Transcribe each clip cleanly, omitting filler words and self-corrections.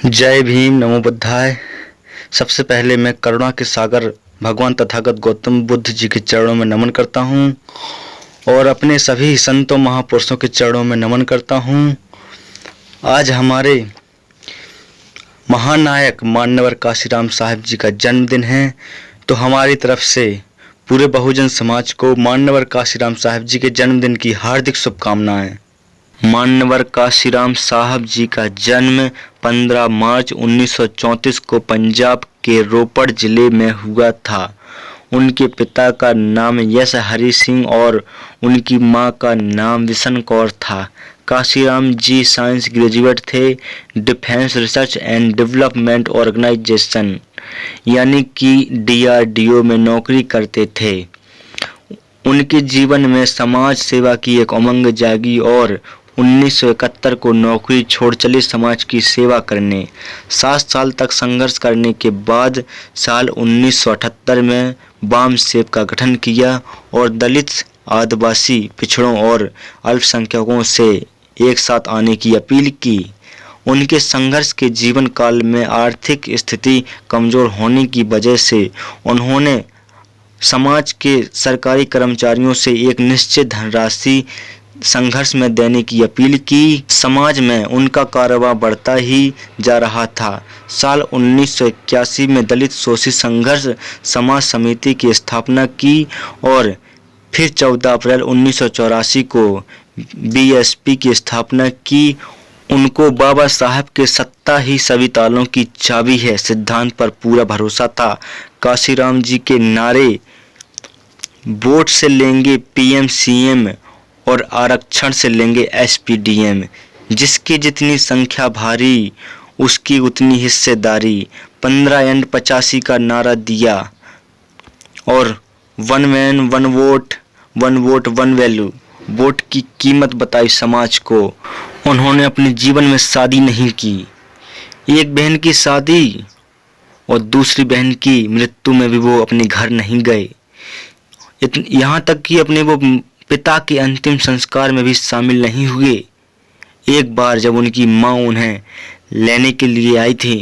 जय भीम, नमो बुद्धाय। सबसे पहले मैं करुणा के सागर भगवान तथागत गौतम बुद्ध जी के चरणों में नमन करता हूँ और अपने सभी संतों महापुरुषों के चरणों में नमन करता हूँ। आज हमारे महानायक मान्यवर काशीराम साहब जी का जन्मदिन है, तो हमारी तरफ से पूरे बहुजन समाज को मान्यवर काशीराम साहब जी के जन्मदिन की हार्दिक शुभकामनाएं। मान्यवर काशीराम साहब जी का जन्म 15 मार्च 1934 को पंजाब के रोपड़ जिले में हुआ था। उनके पिता का नाम यश हरि सिंह और उनकी मां का नाम विशन कौर था। काशीराम जी साइंस ग्रेजुएट थे, defence research and development organisation यानी कि DRDO में नौकरी करते थे। उनके जीवन में समाज सेवा की एक उमंग जागी और 1971 को नौकरी छोड़ चले समाज की सेवा करने। 7 साल तक संघर्ष करने के बाद साल 1978 में वाम सेब का गठन किया और दलित, आदिवासी, पिछड़ों और अल्पसंख्यकों से एक साथ आने की अपील की। उनके संघर्ष के जीवन काल में आर्थिक स्थिति कमजोर होने की वजह से उन्होंने समाज के सरकारी कर्मचारियों से एक निश्चित धनराशि संघर्ष में देने की अपील की। समाज में उनका कारोबार बढ़ता ही जा रहा था। साल 1981 में दलित शोषित संघर्ष समाज समिति की स्थापना की और फिर 14 अप्रैल 1984 को BSP की स्थापना की। उनको बाबा साहब के सत्ता ही सभी तालों की चाबी है सिद्धांत पर पूरा भरोसा था। काशीराम जी के नारे वोट से लेंगे PM CM और आरक्षण से लेंगे SPDM, जिसकी जितनी संख्या भारी उसकी उतनी हिस्सेदारी। 15 एंड 85 का नारा दिया और 1 man 1 vote 1 vote 1 value, vote की कीमत बताई समाज को। उन्होंने अपने जीवन में शादी नहीं की। एक बहन की शादी और दूसरी बहन की मृत्यु में भी वो अपने घर नहीं गए। यहाँ तक कि अपने वो पिता के अंतिम संस्कार में भी शामिल नहीं हुए। एक बार जब उनकी माँ उन्हें लेने के लिए आई थी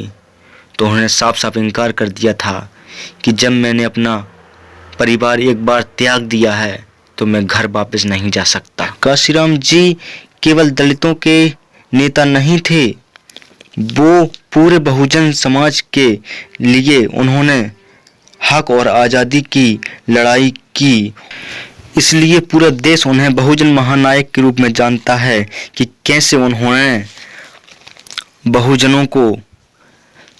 तो उन्होंने साफ साफ इनकार कर दिया था कि जब मैंने अपना परिवार एक बार त्याग दिया है तो मैं घर वापस नहीं जा सकता। काशीराम जी केवल दलितों के नेता नहीं थे, वो पूरे बहुजन समाज के लिए उन्होंने हक और आज़ादी की लड़ाई की। इसलिए पूरा देश उन्हें बहुजन महानायक के रूप में जानता है कि कैसे उन्होंने बहुजनों को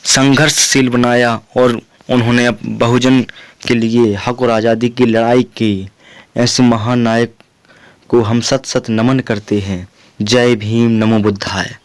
संघर्षशील बनाया और उन्होंने बहुजन के लिए हक और आज़ादी की लड़ाई की। ऐसे महानायक को हम सत सत नमन करते हैं। जय भीम, नमो बुद्धाय।